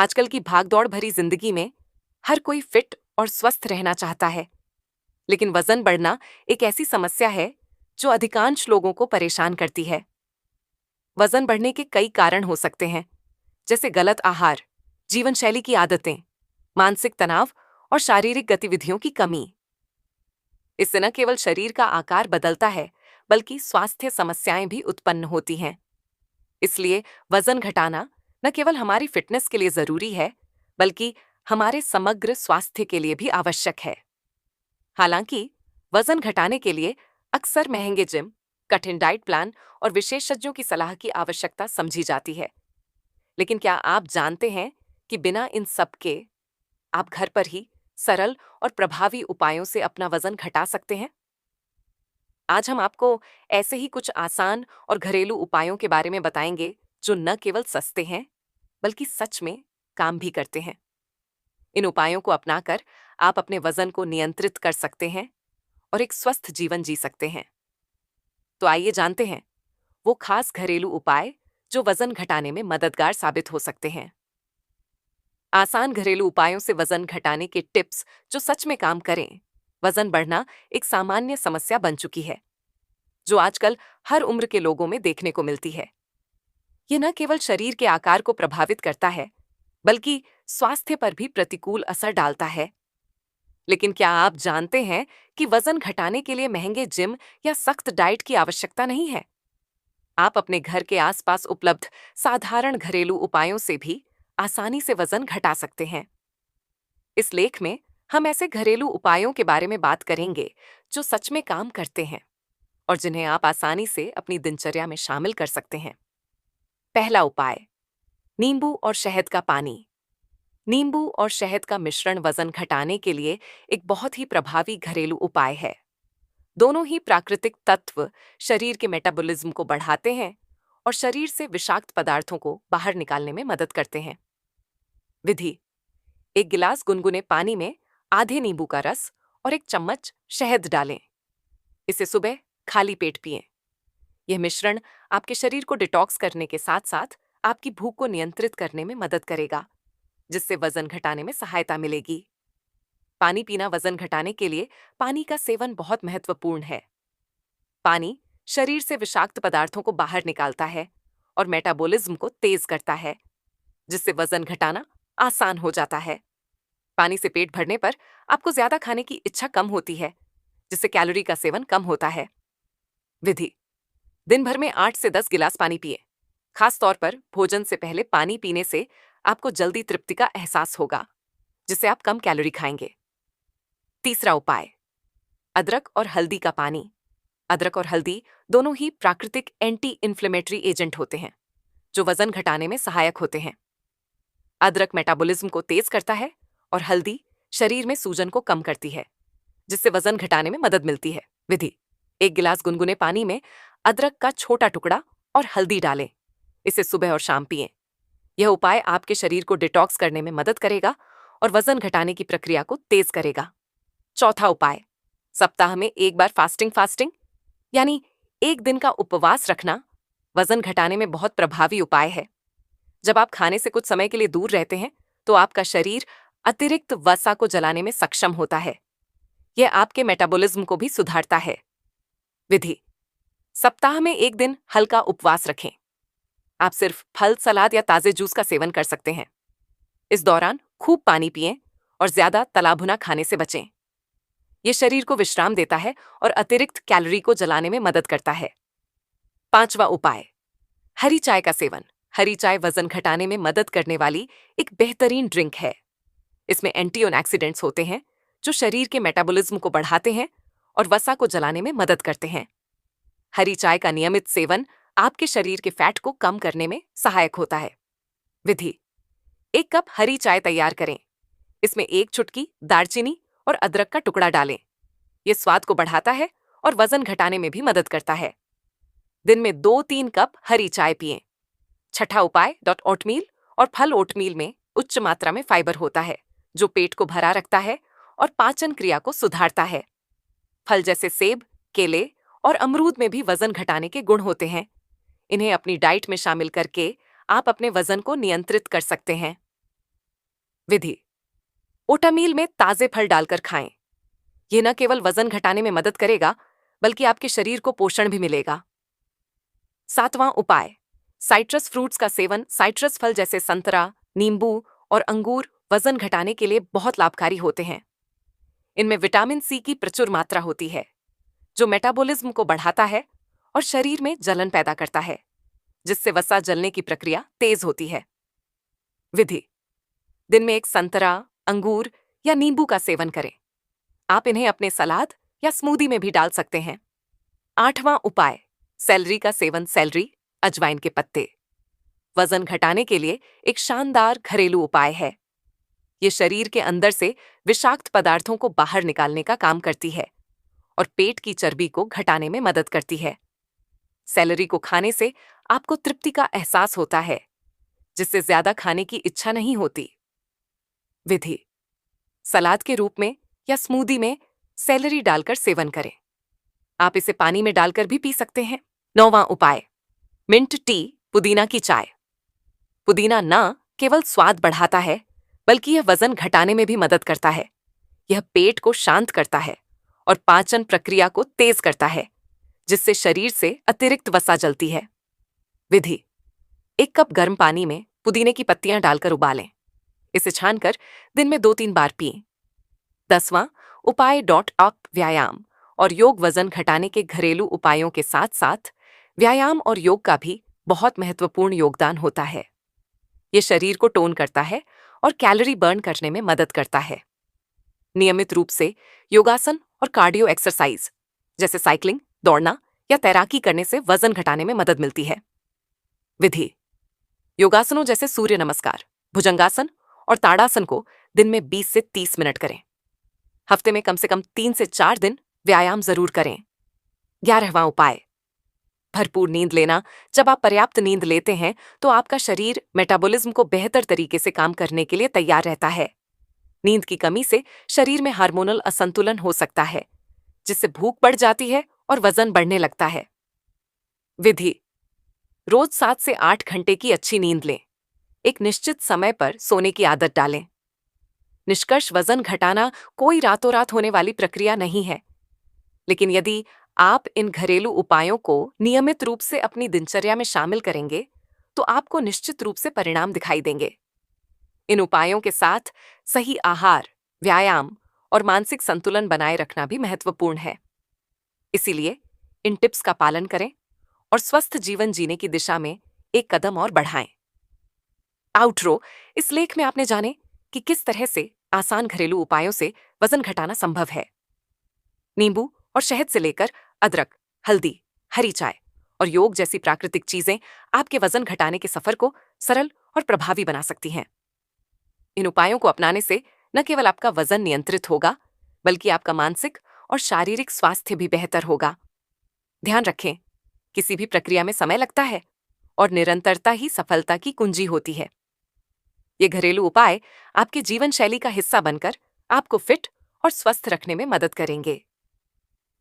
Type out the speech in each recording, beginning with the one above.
आजकल की भागदौड़ भरी जिंदगी में हर कोई फिट और स्वस्थ रहना चाहता है, लेकिन वजन बढ़ना एक ऐसी समस्या है जो अधिकांश लोगों को परेशान करती है। वजन बढ़ने के कई कारण हो सकते हैं, जैसे गलत आहार, जीवन शैली की आदतें, मानसिक तनाव और शारीरिक गतिविधियों की कमी। इससे न केवल शरीर का आकार बदलता है, बल्कि स्वास्थ्य समस्याएं भी उत्पन्न होती हैं। इसलिए वजन घटाना न केवल हमारी फिटनेस के लिए जरूरी है, बल्कि हमारे समग्र स्वास्थ्य के लिए भी आवश्यक है। हालांकि वजन घटाने के लिए अक्सर महंगे जिम, कठिन डाइट प्लान और विशेषज्ञों की सलाह की आवश्यकता समझी जाती है। लेकिन क्या आप जानते हैं कि बिना इन सब के आप घर पर ही सरल और प्रभावी उपायों से अपना वजन घटा सकते हैं? आज हम आपको ऐसे ही कुछ आसान और घरेलू उपायों के बारे में बताएंगे जो न केवल सस्ते हैं, बल्कि सच में काम भी करते हैं। इन उपायों को अपनाकर आप अपने वजन को नियंत्रित कर सकते हैं और एक स्वस्थ जीवन जी सकते हैं। तो आइए जानते हैं वो खास घरेलू उपाय जो वजन घटाने में मददगार साबित हो सकते हैं। आसान घरेलू उपायों से वजन घटाने के टिप्स जो सच में काम करें। वजन बढ़ना एक सामान्य समस्या बन चुकी है, जो आजकल हर उम्र के लोगों में देखने को मिलती है। यह न केवल शरीर के आकार को प्रभावित करता है, बल्कि स्वास्थ्य पर भी प्रतिकूल असर डालता है। लेकिन क्या आप जानते हैं कि वजन घटाने के लिए महंगे जिम या सख्त डाइट की आवश्यकता नहीं है? आप अपने घर के आसपास उपलब्ध साधारण घरेलू उपायों से भी आसानी से वजन घटा सकते हैं। इस लेख में हम ऐसे घरेलू उपायों के बारे में बात करेंगे जो सच में काम करते हैं और जिन्हें आप आसानी से अपनी दिनचर्या में शामिल कर सकते हैं। पहला उपाय, नींबू और शहद का पानी। नींबू और शहद का मिश्रण वजन घटाने के लिए एक बहुत ही प्रभावी घरेलू उपाय है। दोनों ही प्राकृतिक तत्व शरीर के मेटाबॉलिज्म को बढ़ाते हैं और शरीर से विषाक्त पदार्थों को बाहर निकालने में मदद करते हैं। विधि: एक गिलास गुनगुने पानी में आधे नींबू का रस और एक चम्मच शहद डालें। इसे सुबह खाली पेट पिएं। यह मिश्रण आपके शरीर को डिटॉक्स करने के साथ साथ आपकी भूख को नियंत्रित करने में मदद करेगा, जिससे वजन घटाने में सहायता मिलेगी। पानी पीना वजन घटाने के लिए पानी का सेवन बहुत महत्वपूर्ण है। पानी शरीर से विषाक्त पदार्थों को बाहर निकालता है और मेटाबॉलिज्म को तेज करता है, जिससे वजन घटाना आसान हो जाता है। पानी से पेट भरने पर आपको ज्यादा खाने की इच्छा कम होती है, जिससे कैलोरी का सेवन कम होता है। विधि: दिन भर में 8 से 10 गिलास पानी पिए। खास तौर पर भोजन से पहले पानी पीने से आपको जल्दी तृप्ति का एहसास होगा, जिससे आप कम कैलोरी खाएंगे। तीसरा उपाय, अदरक और हल्दी का पानी। अदरक और हल्दी दोनों ही प्राकृतिक एंटी इन्फ्लेमेटरी एजेंट होते हैं, जो वजन घटाने में सहायक होते हैं। अदरक मेटाबॉलिज्म को तेज करता है और हल्दी शरीर में सूजन को कम करती है, जिससे वजन घटाने में मदद मिलती है। विधि: एक गिलास गुनगुने पानी में अदरक का छोटा टुकड़ा और हल्दी डालें। इसे सुबह और शाम पिएं। यह उपाय आपके शरीर को डिटॉक्स करने में मदद करेगा और वजन घटाने की प्रक्रिया को तेज करेगा। चौथा उपाय, सप्ताह में एक बार फास्टिंग यानी एक दिन का उपवास रखना वजन घटाने में बहुत प्रभावी उपाय है। जब आप खाने से कुछ समय के लिए दूर रहते हैं, तो आपका शरीर अतिरिक्त वसा को जलाने में सक्षम होता है। यह आपके मेटाबॉलिज्म को भी सुधारता है। विधि: सप्ताह में एक दिन हल्का उपवास रखें। आप सिर्फ फल, सलाद या ताजे जूस का सेवन कर सकते हैं। इस दौरान खूब पानी पिएं और ज्यादा तला भुना खाने से बचें। यह शरीर को विश्राम देता है और अतिरिक्त कैलोरी को जलाने में मदद करता है। पांचवा उपाय, हरी चाय का सेवन। हरी चाय वजन घटाने में मदद करने वाली एक बेहतरीन ड्रिंक है। इसमें एंटीऑक्सीडेंट्स होते हैं, जो शरीर के मेटाबॉलिज्म को बढ़ाते हैं और वसा को जलाने में मदद करते हैं। हरी चाय का नियमित सेवन आपके शरीर के फैट को कम करने में सहायक होता है। विधि: एक कप हरी चाय तैयार करें। इसमें एक चुटकी दालचीनी और अदरक का टुकड़ा डालें। यह स्वाद को बढ़ाता है और वजन घटाने में भी मदद करता है। दिन में 2-3 कप हरी चाय पिएं। छठा उपाय, ओटमील और फल। ओटमील में उच्च मात्रा में फाइबर होता है, जो पेट को भरा रखता है और पाचन क्रिया को सुधारता है। फल जैसे सेब, केले और अमरूद में भी वजन घटाने के गुण होते हैं। इन्हें अपनी डाइट में शामिल करके आप अपने वजन को नियंत्रित कर सकते हैं। विधि: ओटामील में ताजे फल डालकर खाएं। यह न केवल वजन घटाने में मदद करेगा, बल्कि आपके शरीर को पोषण भी मिलेगा। 7वां उपाय: साइट्रस फ्रूट्स का सेवन। साइट्रस फल जैसे संतरा, नींबू और अंगूर वजन घटाने के लिए बहुत लाभकारी होते हैं। इनमें विटामिन सी की प्रचुर मात्रा होती है, जो मेटाबॉलिज्म को बढ़ाता है और शरीर में जलन पैदा करता है, जिससे वसा जलने की प्रक्रिया तेज होती है। विधि: दिन में एक संतरा, अंगूर या नींबू का सेवन करें। आप इन्हें अपने सलाद या स्मूदी में भी डाल सकते हैं। 8वां उपाय: सेलरी का सेवन। सेलरी, अजवाइन के पत्ते वजन घटाने के लिए एक शानदार घरेलू उपाय है। ये शरीर के अंदर से विषाक्त पदार्थों को बाहर निकालने का काम करती है और पेट की चर्बी को घटाने में मदद करती है। सेलरी को खाने से आपको तृप्ति का एहसास होता है, जिससे ज्यादा खाने की इच्छा नहीं होती। विधि: सलाद के रूप में या स्मूदी में सेलरी डालकर सेवन करें। आप इसे पानी में डालकर भी पी सकते हैं। 9वां उपाय: मिंट टी, पुदीना की चाय। पुदीना न केवल स्वाद बढ़ाता है, बल्कि यह वजन घटाने में भी मदद करता है। यह पेट को शांत करता है और पाचन प्रक्रिया को तेज करता है, जिससे शरीर से अतिरिक्त वसा जलती है। विधि: 1 कप गर्म पानी में पुदीने की पत्तियां डालकर उबालें। इसे छानकर दिन में 2-3 बार पिएं। 10वां उपाय: अप व्यायाम और योग। वजन घटाने के घरेलू उपायों के साथ साथ व्यायाम और योग का भी बहुत महत्वपूर्ण योगदान होता है। यह शरीर को टोन करता है और कैलोरी बर्न करने में मदद करता है। नियमित रूप से योगासन और कार्डियो एक्सरसाइज जैसे साइकिलिंग, दौड़ना या तैराकी करने से वजन घटाने में मदद मिलती है। विधि: योगासनों जैसे सूर्य नमस्कार, भुजंगासन और ताड़ासन को दिन में 20 से 30 मिनट करें। हफ्ते में कम से कम 3 से 4 दिन व्यायाम जरूर करें। 11वां उपाय: भरपूर नींद लेना। जब आप पर्याप्त नींद लेते हैं, तो आपका शरीर मेटाबॉलिज्म को बेहतर तरीके से काम करने के लिए तैयार रहता है। नींद की कमी से शरीर में हार्मोनल असंतुलन हो सकता है, जिससे भूख बढ़ जाती है और वजन बढ़ने लगता है। विधि: रोज 7 से 8 घंटे की अच्छी नींद लें। एक निश्चित समय पर सोने की आदत डालें। निष्कर्ष: वजन घटाना कोई रातों रात होने वाली प्रक्रिया नहीं है, लेकिन यदि आप इन घरेलू उपायों को नियमित रूप से अपनी दिनचर्या में शामिल करेंगे, तो आपको निश्चित रूप से परिणाम दिखाई देंगे। इन उपायों के साथ सही आहार, व्यायाम और मानसिक संतुलन बनाए रखना भी महत्वपूर्ण है। इसीलिए इन टिप्स का पालन करें और स्वस्थ जीवन जीने की दिशा में एक कदम और बढ़ाएं। आउटरो: इस लेख में आपने जाने कि किस तरह से आसान घरेलू उपायों से वजन घटाना संभव है। नींबू और शहद से लेकर अदरक, हल्दी, हरी चाय और योग जैसी प्राकृतिक चीजें आपके वजन घटाने के सफर को सरल और प्रभावी बना सकती हैं। इन उपायों को अपनाने से न केवल आपका वजन नियंत्रित होगा, बल्कि आपका मानसिक और शारीरिक स्वास्थ्य भी बेहतर होगा। ध्यान रखें, किसी भी प्रक्रिया में समय लगता है और निरंतरता ही सफलता की कुंजी होती है। ये घरेलू उपाय आपके जीवन शैली का हिस्सा बनकर आपको फिट और स्वस्थ रखने में मदद करेंगे।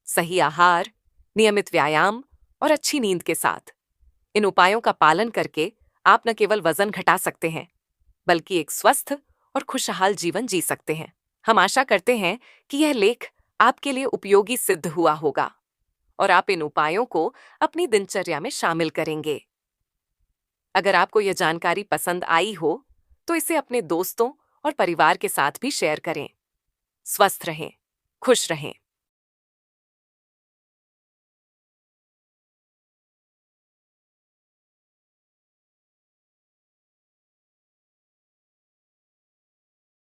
सही आहार, नियमित व्यायाम और अच्छी नींद के साथ इन उपायों का पालन करके आप न केवल वजन घटा सकते हैं, बल्कि एक स्वस्थ और खुशहाल जीवन जी सकते हैं। हम आशा करते हैं कि यह लेख आपके लिए उपयोगी सिद्ध हुआ होगा और आप इन उपायों को अपनी दिनचर्या में शामिल करेंगे। अगर आपको यह जानकारी पसंद आई हो, तो इसे अपने दोस्तों और परिवार के साथ भी शेयर करें। स्वस्थ रहें, खुश रहें।